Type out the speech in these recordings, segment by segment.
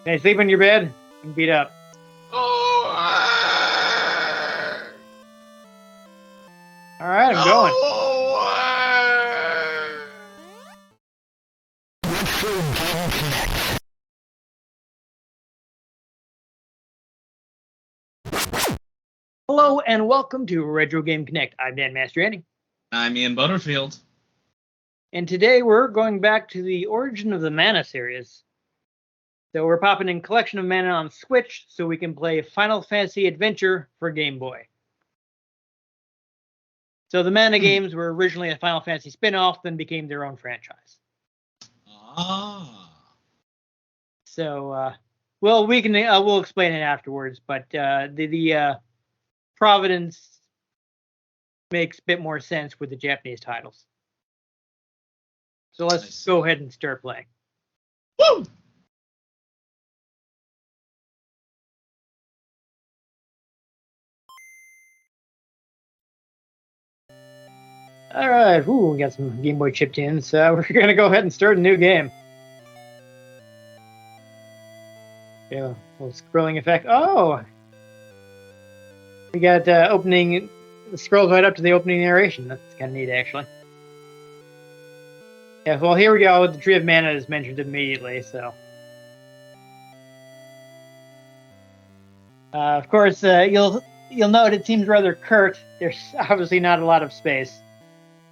Can I sleep in your bed? I'm beat up. Oh, All right, I'm going. Hello and welcome to Retro Game Connect. I'm Dan Mastriani. I'm Ian Butterfield. And today we're going back to the origin of the Mana series. So we're popping in Collection of Mana on Switch so we can play Final Fantasy Adventure for Game Boy. So the Mana games were originally a Final Fantasy spin-off, then became their own franchise. Ah. So, well, we can we'll explain it afterwards. But the Providence makes a bit more sense with the Japanese titles. So let's go ahead and start playing. Woo! All right, we got some Game Boy chipped in, so we're gonna go ahead and start a new game. Yeah, little scrolling effect. Oh, we got opening. It scrolls right up to the opening narration. That's kind of neat, actually. Yeah, well, here we go. The Tree of Mana is mentioned immediately, so. Of course, you'll note it seems rather curt. There's obviously not a lot of space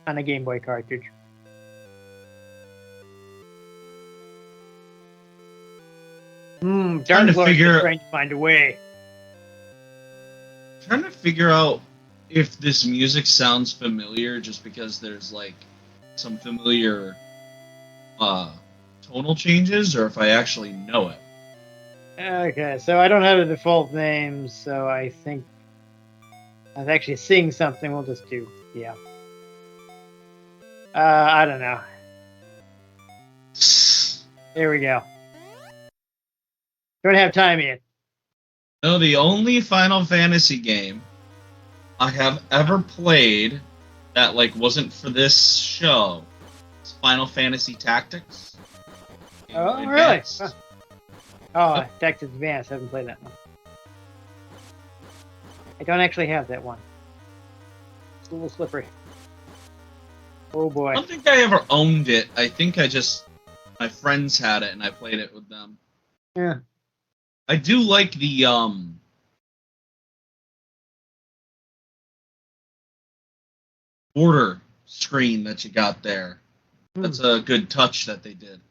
on a Game Boy cartridge. Trying to find a way. Trying to figure out if this music sounds familiar just because there's like some familiar tonal changes, or if I actually know it. Okay, so I don't have a default name, so I think I was actually seeing something. We'll just do, yeah. I don't know. There we go. Don't have time yet. No, the only Final Fantasy game I have ever played that like wasn't for this show is Final Fantasy Tactics. Oh, really? Huh. Oh, Tactics Advance. I haven't played that one. I don't actually have that one. It's a little slippery. Oh boy. I don't think I ever owned it. I think my friends had it and I played it with them. Yeah. I do like the border screen that you got there. That's a good touch that they did.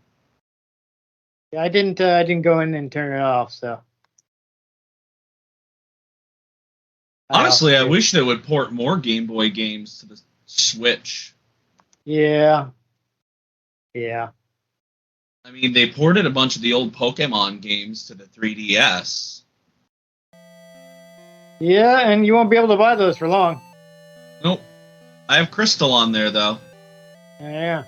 Yeah, I didn't go in and turn it off, so. Honestly, I wish they would port more Game Boy games to the Switch. Yeah. Yeah. I mean, they ported a bunch of the old Pokemon games to the 3DS. Yeah, and you won't be able to buy those for long. Nope. I have Crystal on there, though. Yeah.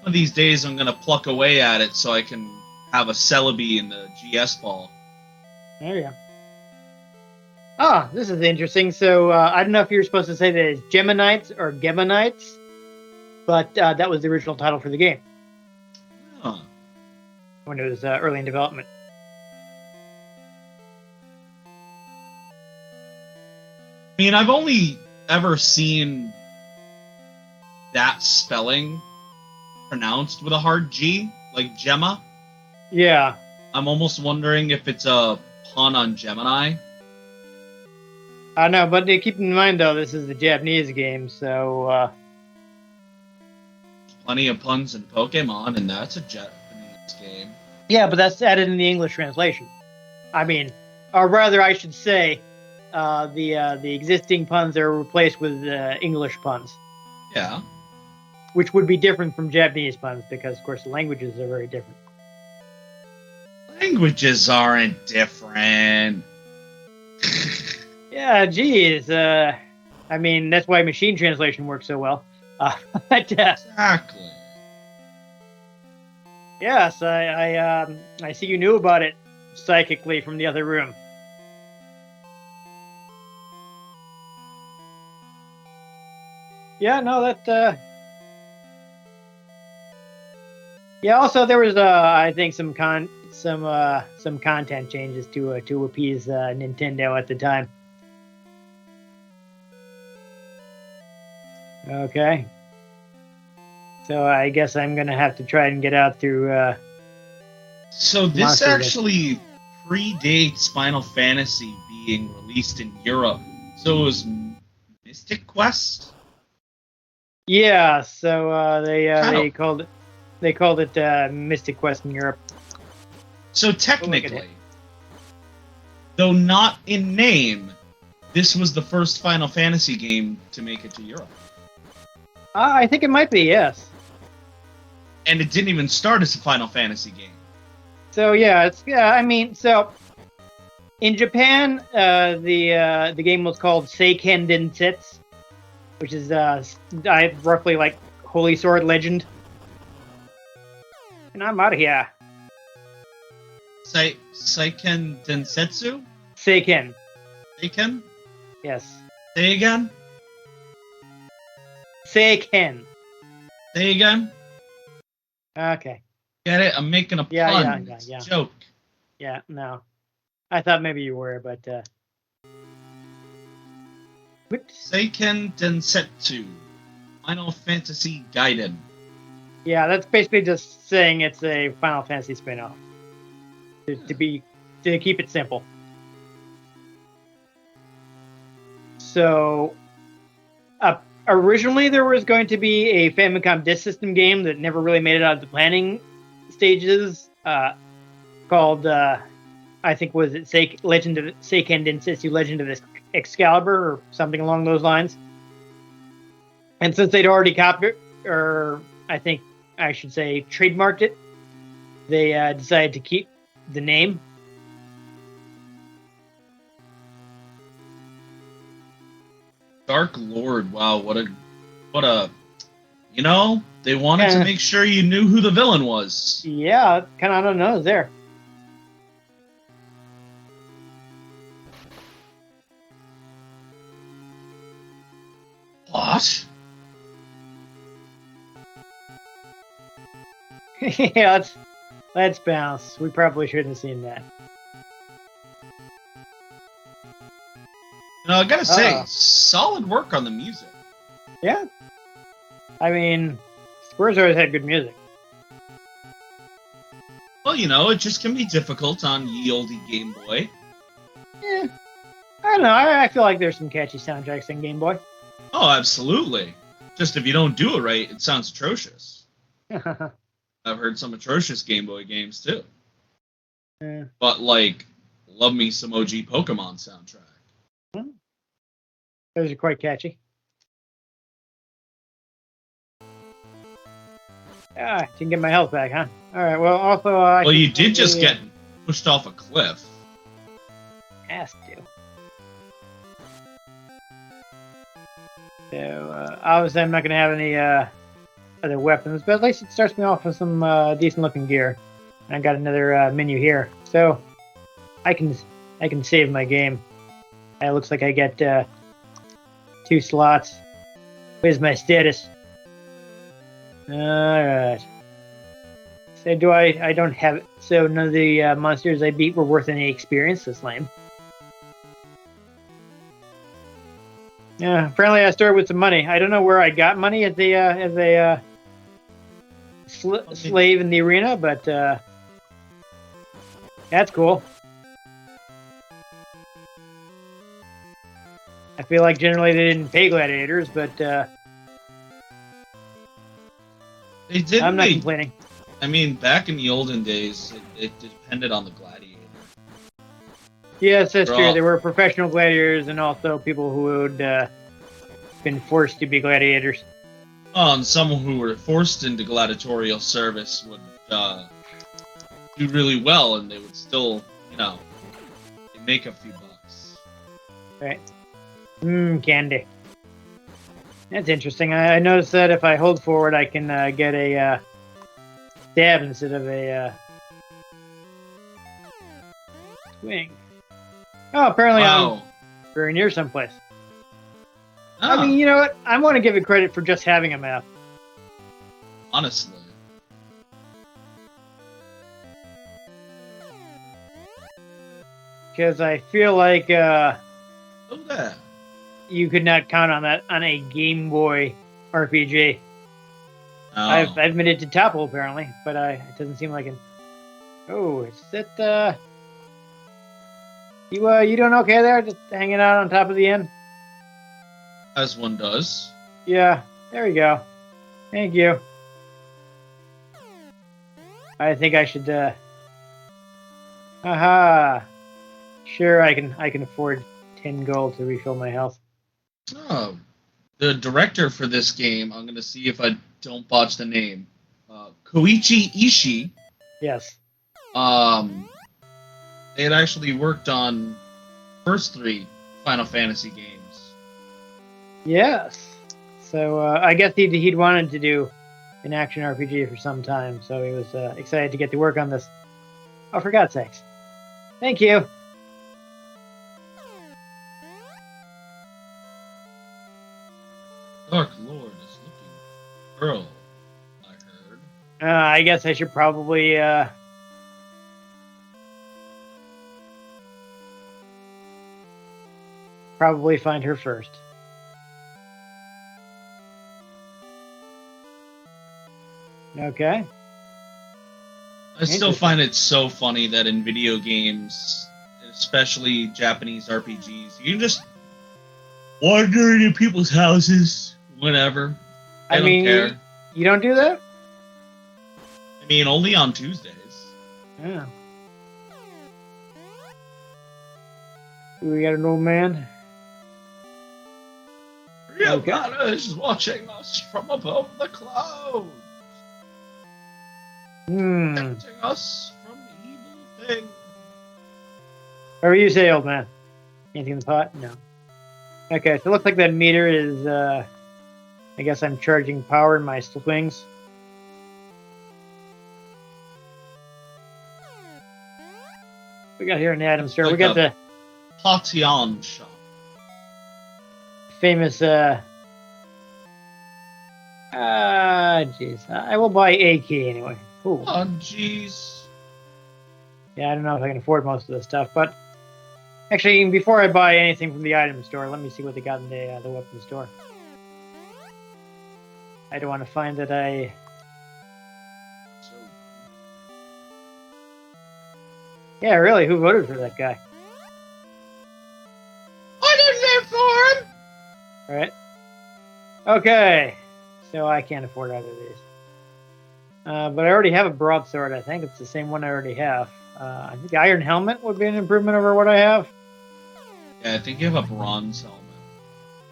One of these days, I'm going to pluck away at it so I can have a Celebi in the GS ball. There you go. Ah, this is interesting. So, I don't know if you're supposed to say that it's Geminites or Geminites, but that was the original title for the game. Huh. When it was early in development. I mean, I've only ever seen that spelling pronounced with a hard G, like Gemma. Yeah. I'm almost wondering if it's a pun on Gemini. I know, but keep in mind, though, this is the Japanese game, so... Plenty of puns in Pokemon, and that's a Japanese game. Yeah, but that's added in the English translation. I mean, or rather, I should say, the existing puns are replaced with English puns. Yeah. Which would be different from Japanese puns, because, of course, the languages are very different. Languages aren't different. Yeah, geez. I mean, that's why machine translation works so well. But, exactly. Yes, I see you knew about it psychically from the other room. Yeah, no, that Yeah. Also, there was I think some content changes to appease Nintendo at the time. Okay. So I guess I'm gonna have to try and get out through. So this Monster Day. actually predates Final Fantasy being released in Europe. So it was Mystic Quest. Yeah. So Kinda- they called it Mystic Quest in Europe. So technically, though not in name, this was the first Final Fantasy game to make it to Europe. I think it might be, yes. And it didn't even start as a Final Fantasy game. So yeah, I mean, so in Japan, the game was called Seiken Densetsu, which is roughly like Holy Sword Legend. And I'm out of here. Seiken Densetsu? Seiken. Seiken? Yes. Say again? Seiken. Say again? Okay. Get it? I'm making a pun. Yeah. It's a joke. Yeah, no. I thought maybe you were, but Seiken Densetsu. Final Fantasy Gaiden. yeah, that's basically just saying it's a Final Fantasy spin-off. To keep it simple. So, originally there was going to be a Famicom Disk System game that never really made it out of the planning stages, called I think was it Legend of Seiken Densetsu Legend of Excalibur or something along those lines. And since they'd already copied, or I think I should say trademarked it, they decided to keep the name. Dark Lord. Wow, what a you know, they wanted to make sure you knew who the villain was. Yeah, kind of on the nose there. What? Yeah, let's bounce. We probably shouldn't have seen that. You know, I gotta say, solid work on the music. Yeah. I mean, Square's always had good music. Well, you know, it just can be difficult on ye olde Game Boy. Yeah. I don't know. I feel like there's some catchy soundtracks in Game Boy. Oh, absolutely. Just if you don't do it right, it sounds atrocious. I've heard some atrocious Game Boy games, too. Yeah. But, like, love me some OG Pokemon soundtrack. Those are quite catchy. Didn't get my health back, huh? All right. Well, also, well, you did just get pushed off a cliff. Has to. So obviously, I'm not going to have any other weapons, but at least it starts me off with some decent-looking gear. I got another menu here, so I can save my game. It looks like I get 2 slots. Where's my status? Alright. So I don't have it. So none of the monsters I beat were worth any experience. That's lame. Yeah, apparently I started with some money. I don't know where I got money as a slave in the arena, but that's cool. I feel like generally they didn't pay gladiators, but They did. I'm not complaining. I mean, back in the olden days, it depended on the gladiator. Yes, that's true. There were professional gladiators and also people who had been forced to be gladiators. Oh, and some who were forced into gladiatorial service would do really well, and they would still, make a few bucks. Right. Candy. That's interesting. I noticed that if I hold forward, I can get a stab instead of a swing. Oh, apparently I'm very near someplace. Oh. I mean, you know what? I want to give it credit for just having a map. Honestly. Because I feel like Oh, there. you could not count on that on a Game Boy RPG. Oh. I've made it to topple apparently, but it doesn't seem like an. Oh, is it you doing okay there? Just hanging out on top of the inn? As one does. Yeah, there we go. Thank you. I think I should aha. Sure, I can afford 10 gold to refill my health. Oh. The director for this game, I'm gonna see if I don't botch the name. Koichi Ishii. Yes. They had actually worked on first 3 Final Fantasy games. Yes. So I guess he'd wanted to do an action RPG for some time, so he was excited to get to work on this. Oh, for God's sakes. Thank you. Dark Lord is looking for Pearl, I heard. I guess I should probably find her first. Okay. I still find it so funny that in video games, especially Japanese RPGs, you can just wander into people's houses, whatever. I don't care. You don't do that? I mean, only on Tuesdays. Yeah. We got an old man. Real God is watching us from above the clouds. Protecting us from evil things. Whatever you say, old man. Anything in the pot? No. Okay, so it looks like that meter is, I guess I'm charging power in my swings. We got here in the item store. Like we got the Potion shop. famous, jeez. I will buy a key anyway. Ooh. Oh, jeez. Yeah, I don't know if I can afford most of this stuff, but actually, before I buy anything from the item store, let me see what they got in the weapon store. I don't want to find that I... Yeah, really, who voted for that guy? I didn't vote for him! Alright. Okay. So I can't afford either of these. But I already have a broadsword, I think. It's the same one I already have. I think the iron helmet would be an improvement over what I have. Yeah, I think you have a bronze helmet.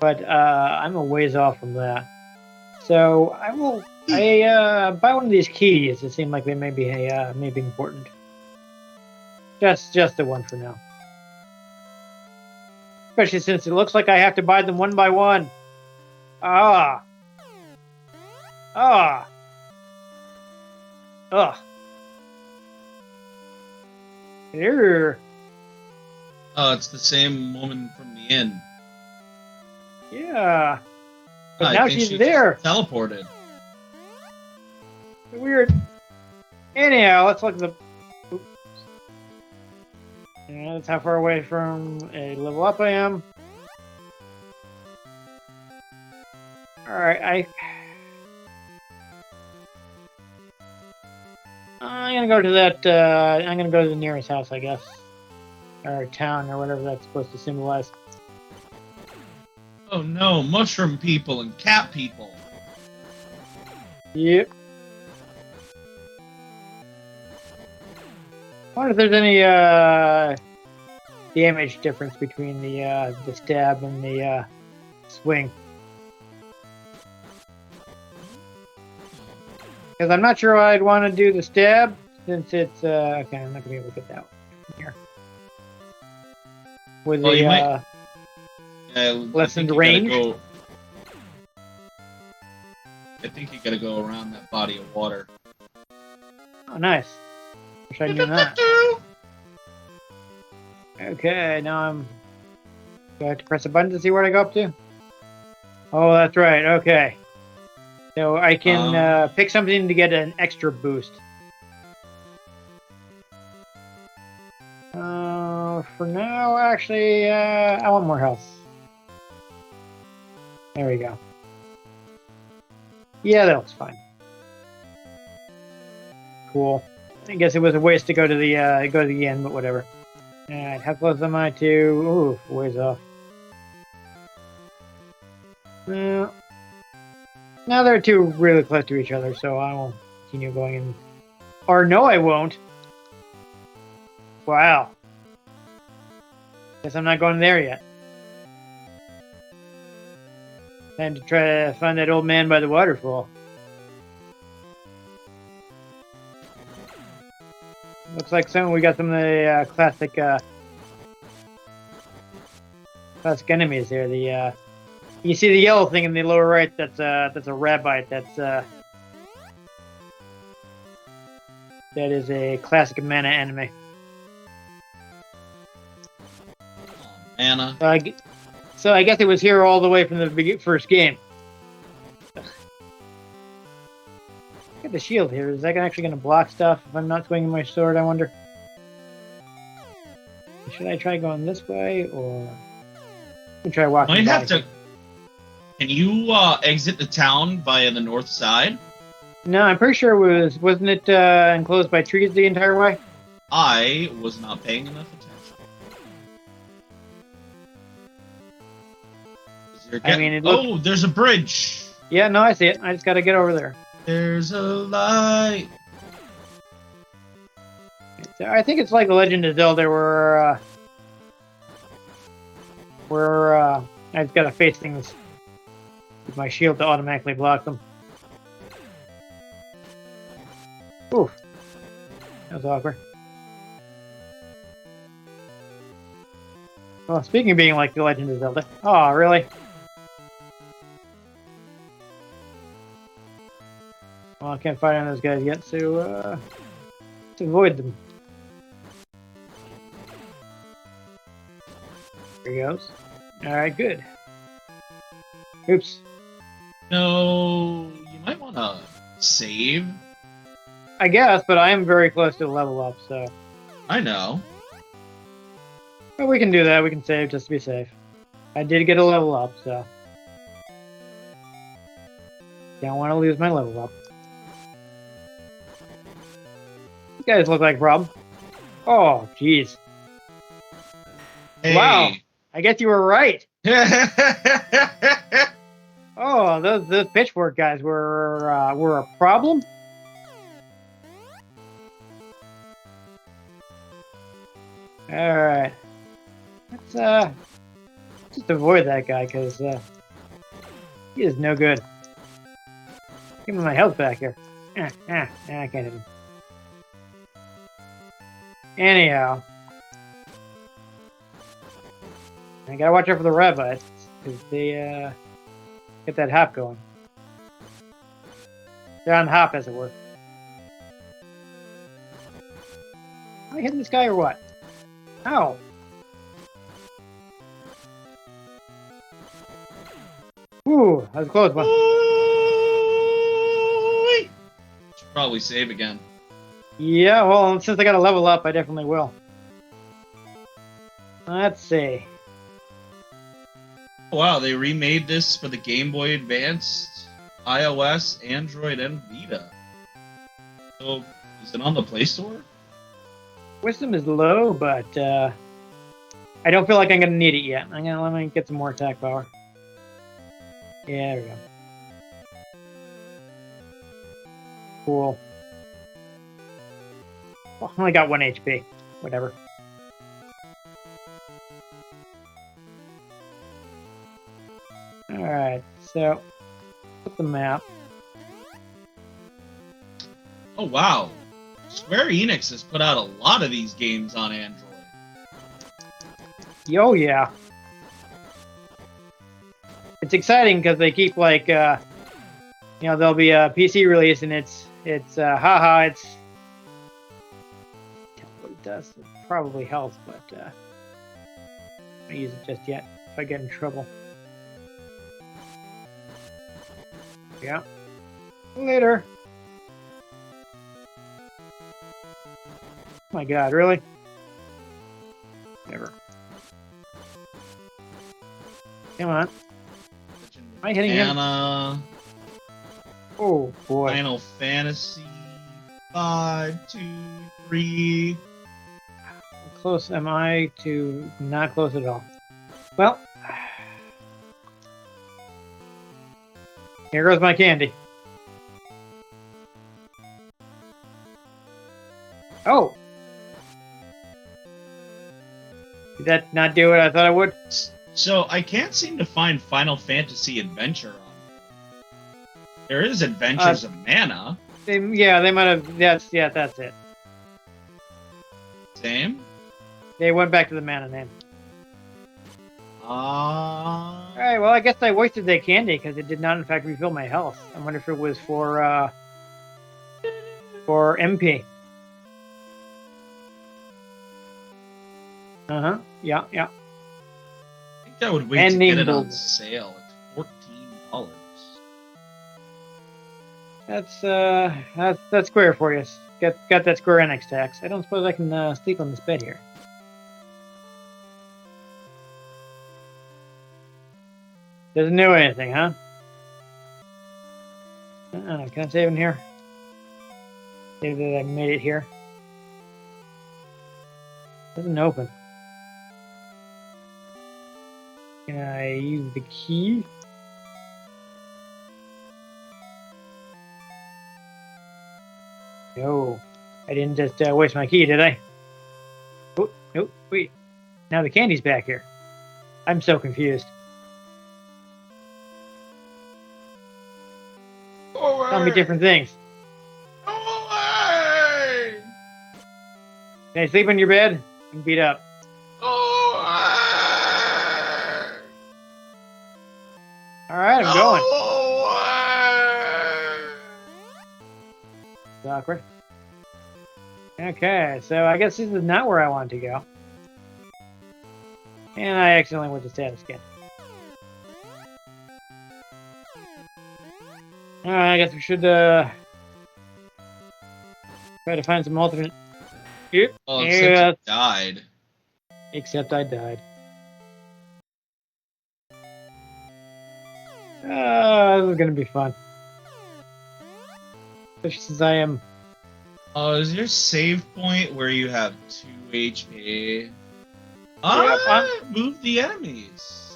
But I'm a ways off from that. So I will buy one of these keys. It seemed like they may be important. Just the one for now. Especially since it looks like I have to buy them one by one. Ugh. Here. Oh, it's the same woman from the inn. Yeah. But I now think she's she there. just teleported. Weird. Anyhow, let's look at the... Oops. Yeah, that's how far away from a level up I am. Alright, I'm gonna go to that, I'm gonna go to the nearest house, I guess. Or town, or whatever that's supposed to symbolize. Oh no, mushroom people and cat people. Yep. I wonder if there's any, damage difference between the stab and the, swing. Because I'm not sure I'd want to do the stab, since it's, okay, I'm not going to be able to get that one from here. With Well, the, you might... lessened range? I think you gotta go around that body of water. Oh, nice. Wish I knew that. Okay, now do I have to press a button to see where I go up to? Oh, that's right, okay. So I can pick something to get an extra boost. For now, actually, I want more health. There we go. Yeah, that looks fine. Cool. I guess it was a waste to go to the end, but whatever. Alright, how close am I to? Ooh, ways off. Well, now they're two really close to each other, so I will continue going in. Or no, I won't. Wow. Guess I'm not going there yet. Time to try to find that old man by the waterfall. Looks like we got some of the classic enemies here. You see the yellow thing in the lower right? That's a rabbi. That is a classic mana enemy. Mana. So I guess it was here all the way from the first game. Look at the shield here. Is that actually going to block stuff if I'm not swinging my sword, I wonder? Should I try going this way, or... Let me try walking Might by. have to... Can you exit the town via the north side? No, I'm pretty sure it wasn't it enclosed by trees the entire way? I was not paying enough attention. There's a bridge. Yeah, no, I see it. I just gotta get over there. There's a light. I think it's like The Legend of Zelda, where I just gotta face things with my shield to automatically block them. Oof. That was awkward. Well, speaking of being like The Legend of Zelda. Oh, really? Well, I can't fight on those guys yet, so let's avoid them. There he goes. Alright, good. Oops. No, you might want to save. I guess, but I am very close to the level up, so... I know. But we can do that. We can save just to be safe. I did get a level up, so... Don't want to lose my level up. You guys look like Rob. Oh, jeez. Hey. Wow. I guess you were right. Oh, those pitchfork guys were a problem. All right, let's just avoid that guy because he is no good. Give me my health back here. I can't hit him. Anyhow, I gotta watch out for the rabbits because they get that hop going. They're on hop, as it were. Am I hitting this guy or what? Ow! Ooh, that was a close one. Should probably save again. Yeah, well, since I got a level up, I definitely will. Let's see. Wow, they remade this for the Game Boy Advance, iOS, Android, and Vita. So, is it on the Play Store? Wisdom is low, but I don't feel like I'm gonna need it yet. Let me get some more attack power. Yeah, there we go. Cool. Well, I only got 1 HP. Whatever. Alright, so put the map. Oh wow. Square Enix has put out a lot of these games on Android. Yo, yeah. It's exciting because they keep like, there'll be a PC release and it's what it does. It probably helps, but I don't use it just yet if I get in trouble. Yeah. Later. Oh my god, really? Never. Come on. Am I hitting him? Anna, Oh boy. Final Fantasy 5, 2, 3. How close am I to not close at all? Well, here goes my candy. Oh! Did that not do what I thought it would? So I can't seem to find Final Fantasy Adventure on. There is Adventures of Mana. They might have. That's it. Same. They went back to the mana name. Ah. All right. Well, I guess I wasted that candy because it did not, in fact, refill my health. I wonder if it was for MP. Yeah. I think I would wait And to get it nimble. on sale. It's $14. That's square for you. Got that Square Enix tax. I don't suppose I can sleep on this bed here. Doesn't do anything, huh? Can I save in here? Save that I made it here. Doesn't open. Can I use the key? No, I didn't just waste my key, did I? Oh, nope, wait. Now the candy's back here. I'm so confused. Tell me different things. Go away! Can I sleep in your bed? I'm beat up. Go away! Alright, I'm going. Go away! It's awkward. Okay, so I guess this is not where I wanted to go. And I accidentally went to status again. Alright, I guess we should try to find some alternate. Yep. Oh, except you died. Except I died. This is gonna be fun. Especially since I am. Oh, is your save point where you have 2 HP? Move the enemies.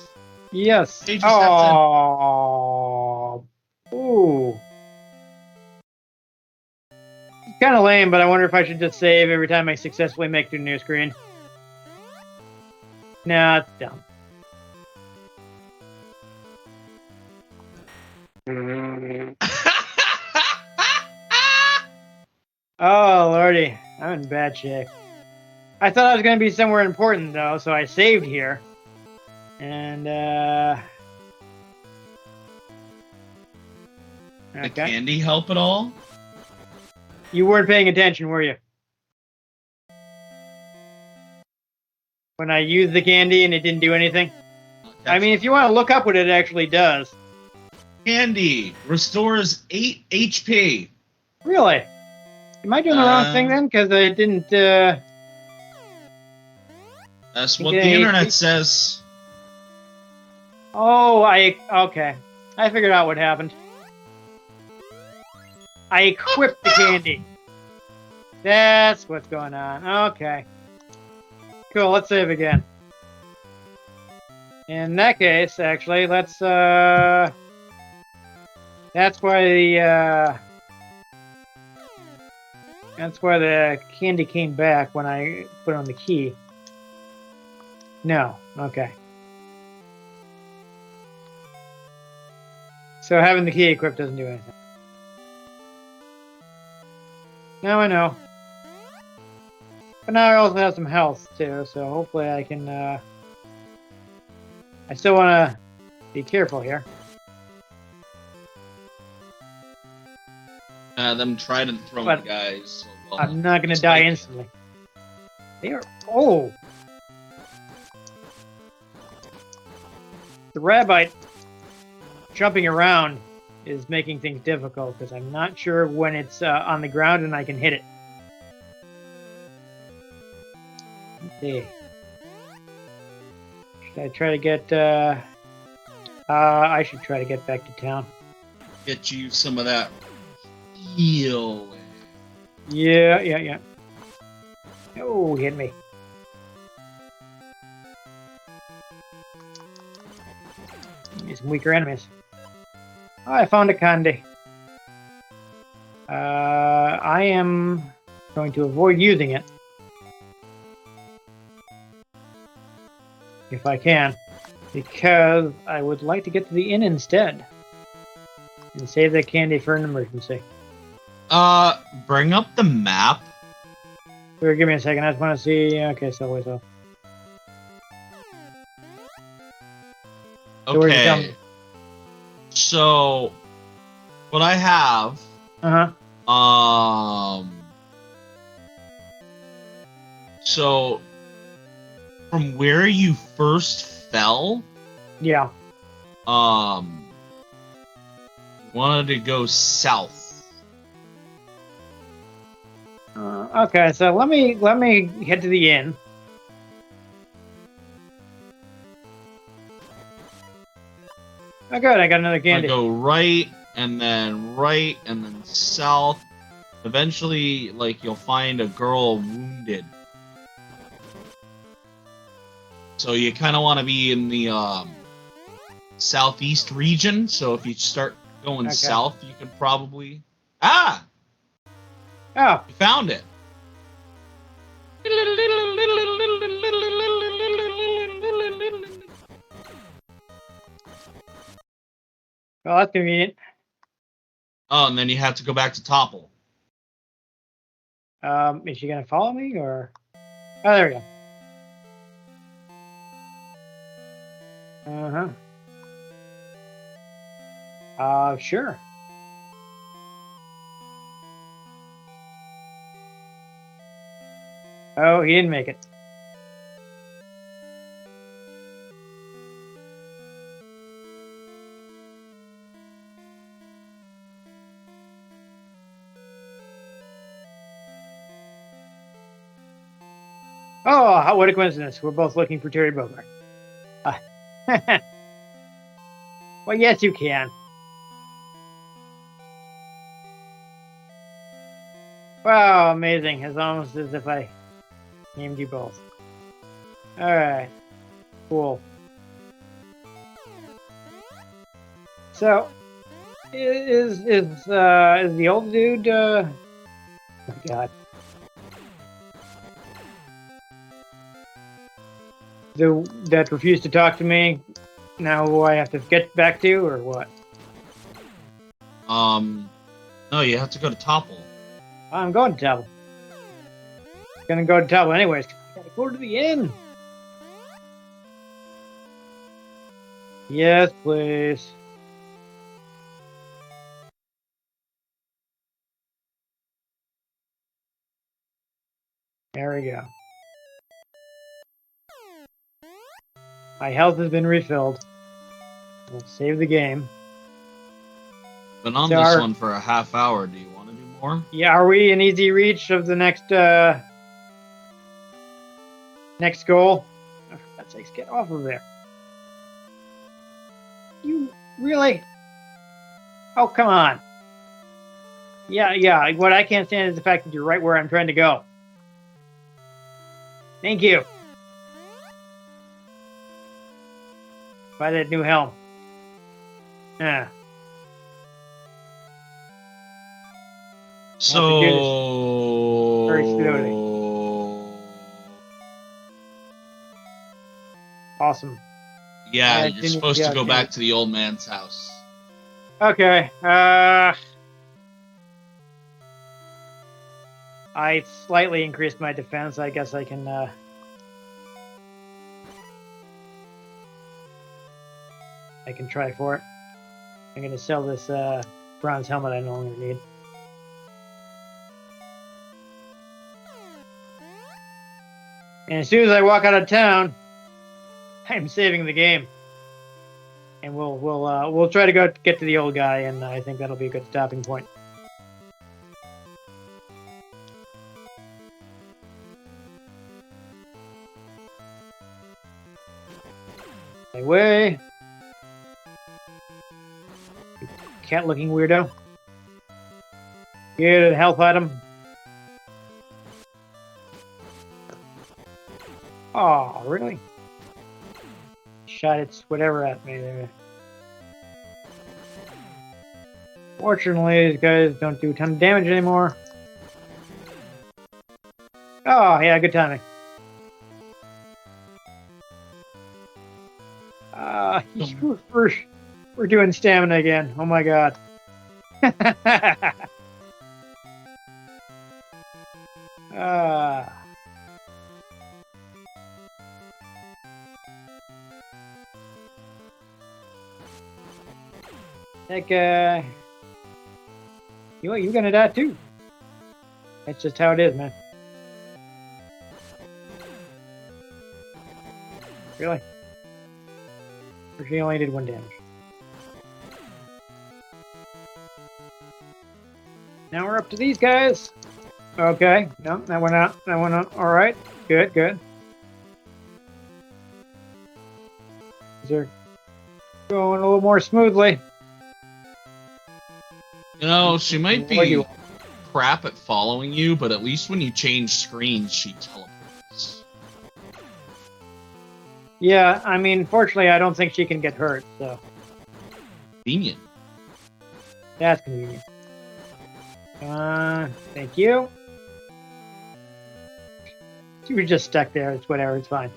Yes. They just have Oh. Ooh. It's kind of lame, but I wonder if I should just save every time I successfully make it to a new screen. Nah, it's dumb. Oh, lordy. I'm in bad shape. I thought I was going to be somewhere important, though, so I saved here. And, Did okay. candy help at all? You weren't paying attention, were you? When I used the candy and it didn't do anything? I mean, if you want to look up what it actually does. Candy restores 8 HP. Really? Am I doing the wrong thing then? Because I didn't, That's what the internet says. Oh, okay. I figured out what happened. I equipped the candy. That's what's going on. Okay. Cool, let's save again. In that case, actually, let's, that's why the candy came back when I put on the key. No, okay. So having the key equipped doesn't do anything. Now I know. But now I also have some health too, so hopefully I can, I still want to be careful here. Them trident throwing guys. So, I'm not going to die instantly. They are... Oh! The rabbite jumping around is making things difficult because I'm not sure when it's on the ground and I can hit it. Let's see. Should I try to get? I should try to get back to town. Get you some of that heal. Yeah. Oh, he hit me. Need some weaker enemies. Oh, I found a candy. I am going to avoid using it. If I can. Because I would like to get to the inn instead. And save that candy for an emergency. Bring up the map. Here, give me a second. I just want to see. Okay, so wait, so. Okay. So, what I have. So, from where you first fell. Yeah. Wanted to go south. Okay, so let me head to the inn. Oh, good, I got another candy. Go right, and then south. Eventually, like, you'll find a girl wounded. So you kind of want to be in the southeast region. So if you start going south, you can probably... Ah! Oh. You found it. Well, that's convenient. Oh, and then you have to go back to Topple. Is she gonna follow me, or? Oh, there we go. Sure. Oh, he didn't make it. Oh, what a coincidence. We're both looking for Terry Bogard. Well, yes, you can. Wow, amazing. It's almost as if I named you both. Alright. Cool. So, is the old dude, oh my god. That refused to talk to me, now who I have to get back to, or what? No, you have to go to Topple. I'm going to Topple. Gonna go to Topple anyways. Gotta go to the inn. Yes, please. There we go. My health has been refilled. We'll save the game. Been on this one for a half hour. Do you want to do more? Yeah, are we in easy reach of the next goal? Oh, for God's sakes, get off of there. You really? Oh, come on. Yeah. What I can't stand is the fact that you're right where I'm trying to go. Thank you. Buy that new helm. Yeah. So... Very slowly. Awesome. Yeah, you're supposed to go back to the old man's house. Okay. I slightly increased my defense. I guess I can try for it. I'm gonna sell this bronze helmet I no longer need. And as soon as I walk out of town, I'm saving the game. And we'll try to get to the old guy, and I think that'll be a good stopping point. My way. Cat-looking weirdo. Get a health item. Oh, really? Shot its whatever at me there. Fortunately, these guys don't do a ton of damage anymore. Oh, yeah, good timing. We're doing stamina again. Oh my god. That guy. You're gonna die too. That's just how it is, man. Really? Or she only did 1 damage. Now we're up to these guys. Okay. No, that went out. That went out. All right. Good, good. These are going a little more smoothly. You know, she might be crap at following you, but at least when you change screens, she teleports. Yeah, I mean, fortunately, I don't think she can get hurt, so. Convenient. That's convenient. Thank you. She was just stuck there. It's whatever. It's fine.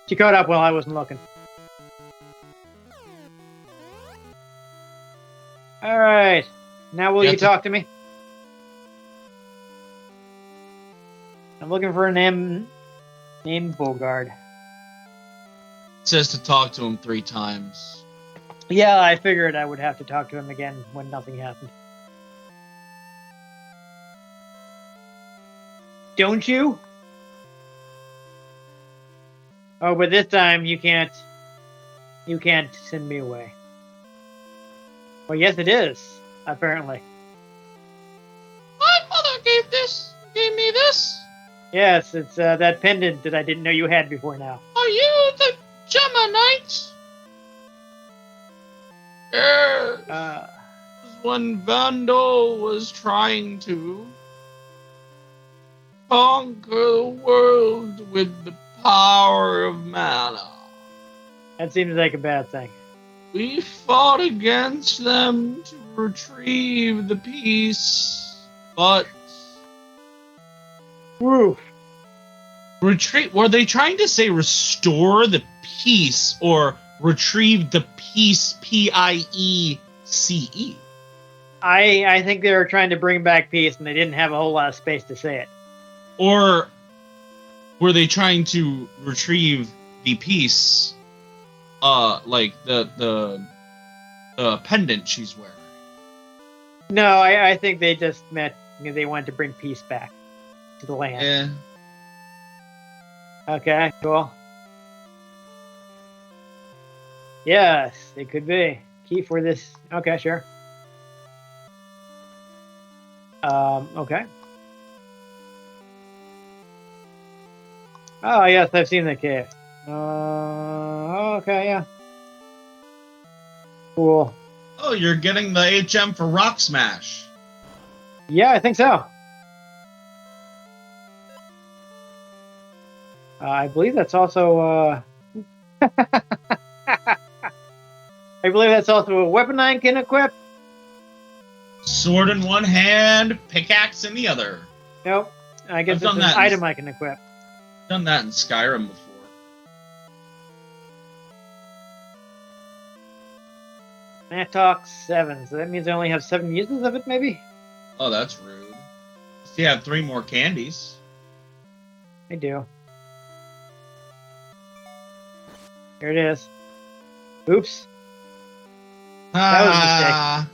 She caught up while I wasn't looking. All right. Now will you talk to me? I'm looking for a name named Bogard. It says to talk to him 3 times. Yeah, I figured I would have to talk to him again when nothing happened. Don't you? Oh, but this time you can't send me away. Well, yes, it is, apparently. My mother gave me this. Yes, it's that pendant that I didn't know you had before now. Are you the Gemma Knight? Yes. When Vandal was trying to conquer the world with the power of mana. That seems like a bad thing. We fought against them to retrieve the peace, but... Woo! Retreat? Were they trying to say restore the peace or retrieve the peace, P-I-E-C-E? I think they were trying to bring back peace and they didn't have a whole lot of space to say it. Or were they trying to retrieve the peace, like the pendant she's wearing? No, I think they just meant they wanted to bring peace back to the land. Yeah. Okay, cool. Yes, it could be. Key for this. Okay, sure. Okay. Oh, yes, I've seen the cave. Okay, yeah. Cool. Oh, you're getting the HM for Rock Smash. Yeah, I think so. I believe that's also, I believe that's also a weapon I can equip. Sword in one hand, pickaxe in the other. Nope. I guess it's an item I can equip. Done that in Skyrim before. Mattock 7, so that means I only have 7 uses of it, maybe? Oh, that's rude. So you have 3 more candies. I do. Here it is. Oops. That was a mistake.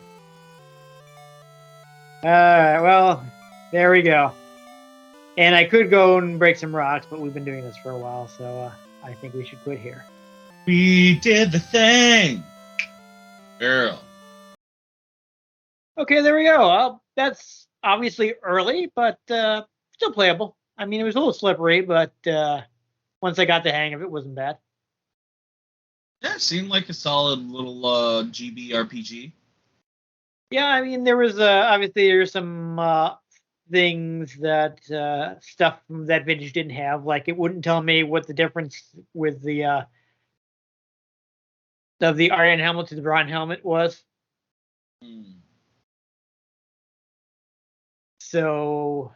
Alright, well, there we go. And I could go and break some rocks, but we've been doing this for a while, so I think we should quit here. We did the thing! Girl. Okay, there we go. That's obviously early, but still playable. I mean, it was a little slippery, but once I got the hang of it, it wasn't bad. Yeah, it seemed like a solid little GB RPG. Yeah, I mean, there was obviously there's some things that stuff from that vintage didn't have. Like it wouldn't tell me what the difference with the of the iron helmet to the bronze helmet was. Hmm. So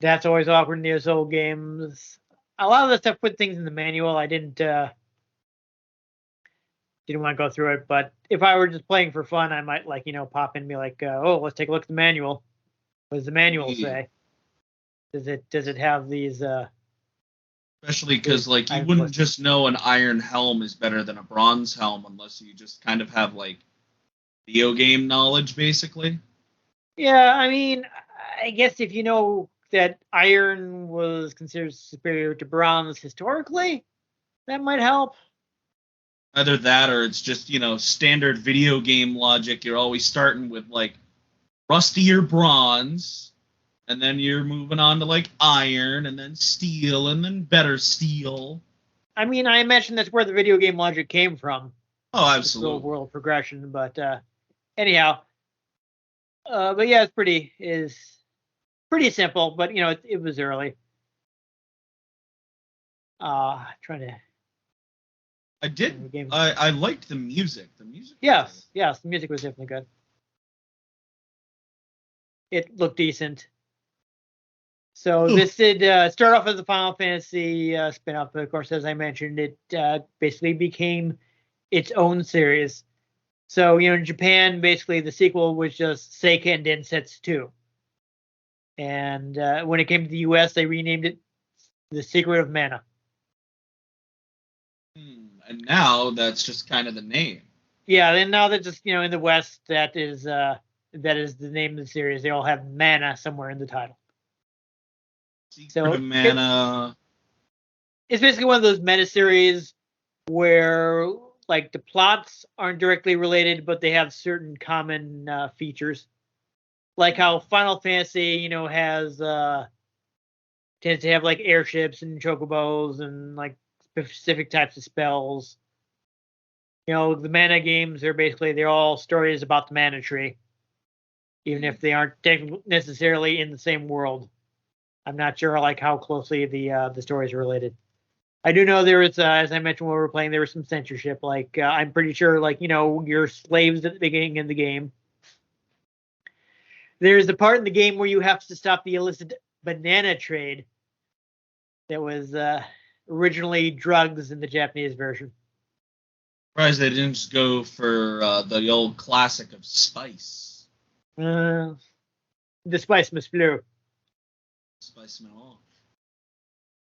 that's always awkward in these old games. A lot of the stuff put things in the manual. I didn't want to go through it, but if I were just playing for fun, I might pop in and be like, oh, let's take a look at the manual. What does the manual Yeah. say? Does it have these Especially these because like you items wouldn't listed? just know an iron helm is better than a bronze helm unless you just kind of have like video game knowledge, basically. Yeah, I mean, I guess if you know that iron was considered superior to bronze historically, that might help. Either that or it's just, standard video game logic. You're always starting with like rustier bronze, and then you're moving on to like iron, and then steel, and then better steel. I mean, I imagine that's where the video game logic came from, Oh, the real absolutely. world progression. But anyhow, but yeah, is pretty simple. But it was early. Trying to I did. game. I liked the music. The music was good. Yes, the music was definitely good. It looked decent. So Ugh. this did start off as a Final Fantasy spin-off, but of course, as I mentioned, it basically became its own series. So in Japan, basically the sequel was just Seiken Densetsu 2, and when it came to the U.S., they renamed it The Secret of Mana. And now that's just kind of the name. Yeah, and now that just in the West, that is the name of the series. They all have Mana somewhere in the title. Secret of So it's basically one of those meta series where like the plots aren't directly related, but they have certain common features. Like how Final Fantasy, has tends to have like airships and chocobos and like specific types of spells. The mana games are they're all stories about the mana tree, even if they aren't necessarily in the same world. I'm not sure like how closely the stories are related. I do know there was, as I mentioned when we were playing, there was some censorship. Like I'm pretty sure, like you're slaves at the beginning of the game. There's a part in the game where you have to stop the illicit banana trade that was originally drugs in the Japanese version. Surprised they didn't just go for the old classic of spice. The spice must flow. Spice them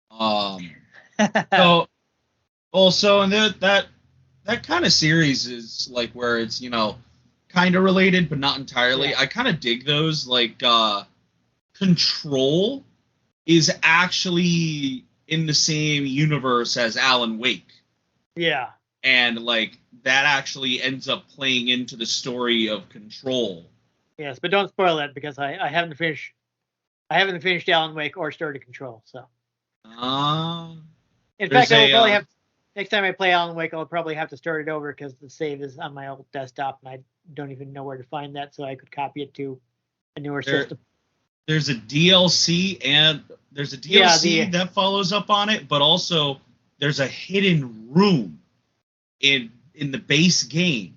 off. So also, and that kind of series is like where it's kind of related but not entirely. Yeah. I kind of dig those. Like Control is actually in the same universe as Alan Wake. Yeah. And like that actually ends up playing into the story of Control. Yes, but don't spoil that because I haven't finished. I haven't finished Alan Wake or started Control. So. In fact, I will probably have. Next time I play Alan Wake, I'll probably have to start it over because the save is on my old desktop, and I don't even know where to find that, so I could copy it to a newer system. There's a DLC that follows up on it, but also there's a hidden room in the base game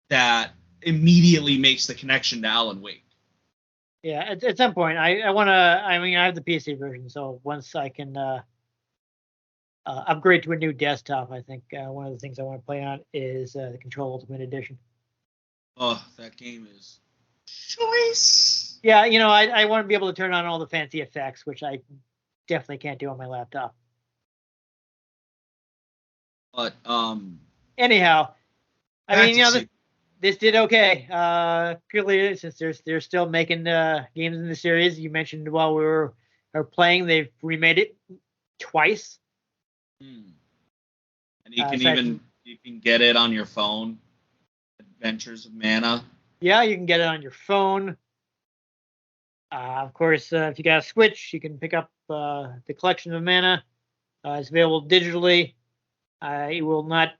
that immediately makes the connection to Alan Wake. Yeah, at some point, I want to. I mean, I have the PC version, so once I can upgrade to a new desktop, I think one of the things I want to play on is the Control Ultimate Edition. Oh, that game is choice. Yeah, I want to be able to turn on all the fancy effects, which I definitely can't do on my laptop. But anyhow, I mean, this did okay. Purely since they're still making games in the series. You mentioned while we were playing, they've remade it twice. And you can get it on your phone. Adventures of Mana. Yeah, you can get it on your phone. Of course, if you got a Switch, you can pick up the collection of Mana. It's available digitally. It will not.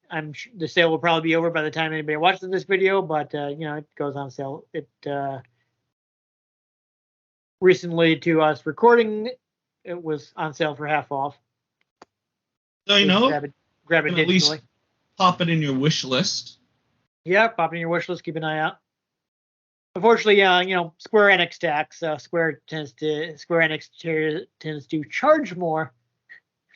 The sale will probably be over by the time anybody watches this video, but it goes on sale. It recently to us recording, it was on sale for half off. So grab it at least digitally. Pop it in your wish list. Yeah, pop it in your wish list. Keep an eye out. Unfortunately, Square Enix tax. Square Enix tends to charge more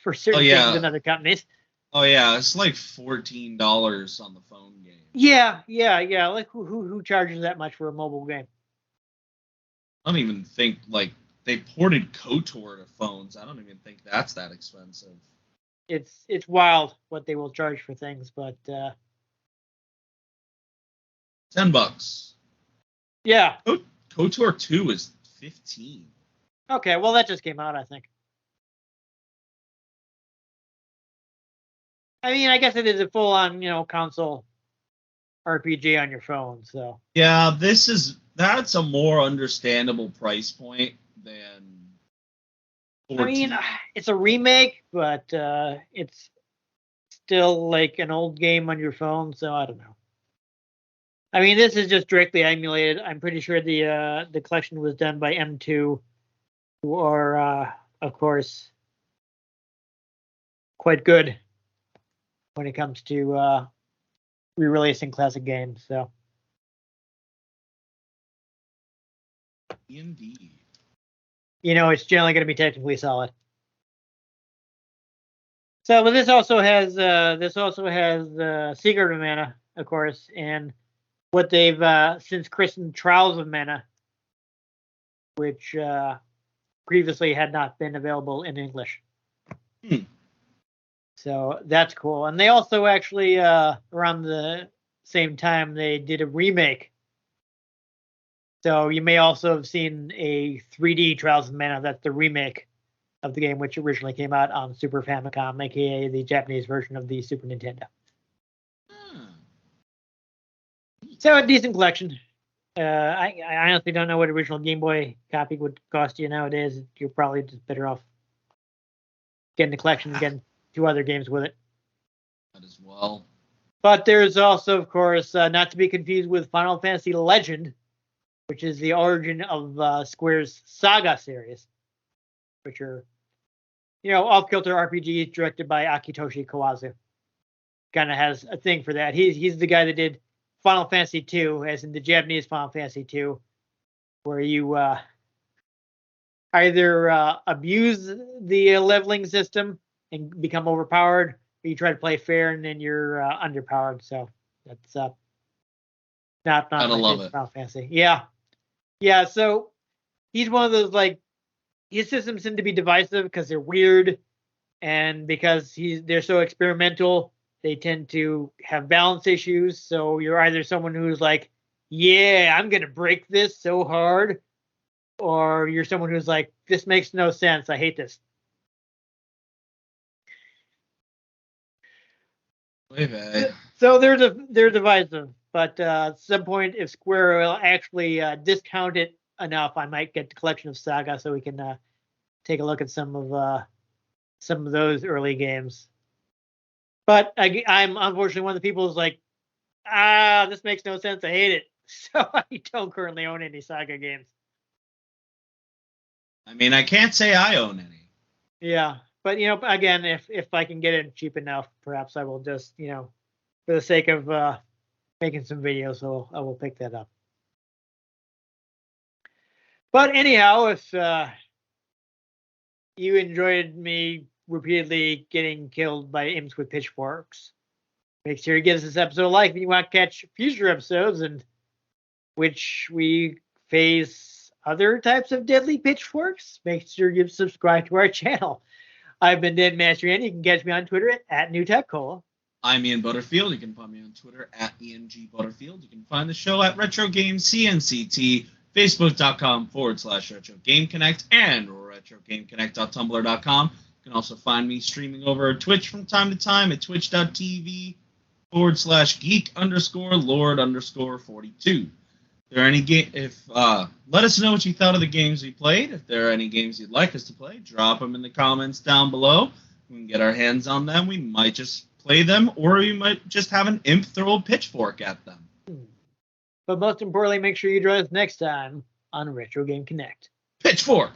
for certain things than other companies. Oh yeah, it's like $14 on the phone game. Yeah. Like who charges that much for a mobile game? I don't even think they ported KOTOR to phones. I don't even think that's that expensive. It's wild what they will charge for things, but $10. Yeah. KOTOR 2 is $15. Okay, well that just came out, I think. I mean, I guess it is a full-on, console RPG on your phone, so. Yeah, that's a more understandable price point than 14. I mean, it's a remake, but it's still like an old game on your phone, so I don't know. I mean, this is just directly emulated. I'm pretty sure the collection was done by M2, who are, of course, quite good when it comes to re-releasing classic games. So, indeed, it's generally going to be technically solid. So, but this also has Secret of Mana, of course, and what they've since christened Trials of Mana, which previously had not been available in English. So that's cool. And they also actually, around the same time, they did a remake. So you may also have seen a 3D Trials of Mana. That's the remake of the game, which originally came out on Super Famicom, aka the Japanese version of the Super Nintendo. So a decent collection. I honestly don't know what original Game Boy copy would cost you nowadays. You're probably just better off getting the collection and getting 2 other games with it. That as well. But there's also, of course, not to be confused with Final Fantasy Legend, which is the origin of Square's Saga series, which are, off-kilter RPGs directed by Akitoshi Kawazu. Kind of has a thing for that. He's the guy that did Final Fantasy II, as in the Japanese Final Fantasy II, where you either abuse the leveling system and become overpowered, or you try to play fair and then you're underpowered. So that's not Gotta love it. Final Fantasy. Yeah. So he's one of those, his systems tend to be divisive because they're weird, and because they're so experimental, they tend to have balance issues. So you're either someone who's like, yeah, I'm gonna break this so hard, or you're someone who's like, this makes no sense, I hate this. So they're divisive, but at some point, if Square will actually discount it enough, I might get the collection of Saga so we can take a look at some of those early games. But I'm unfortunately one of the people who's like, this makes no sense, I hate it. So I don't currently own any Saga games. I mean, I can't say I own any. Yeah. But, again, if I can get it cheap enough, perhaps I will just, for the sake of making some videos, so I will pick that up. But anyhow, if you enjoyed me repeatedly getting killed by imps with pitchforks, make sure you give this episode a like if you want to catch future episodes in which we face other types of deadly pitchforks. Make sure you subscribe to our channel. I've been Dan Mastriani. You can catch me on Twitter at NewTechCola. I'm Ian Butterfield. You can find me on Twitter at ENG_Butterfield. You can find the show at Retro Games CNCT, Facebook.com/Retro Game Connect, and RetroGameConnect.tumblr.com. You can also find me streaming over Twitch from time to time at Twitch.tv/geek_lord_42. If there are any let us know what you thought of the games we played. If there are any games you'd like us to play, drop them in the comments down below. we can get our hands on them, we might just play them, or we might just have an imp throw a pitchfork at them. But most importantly, make sure you join us next time on Retro Game Connect. Pitchfork!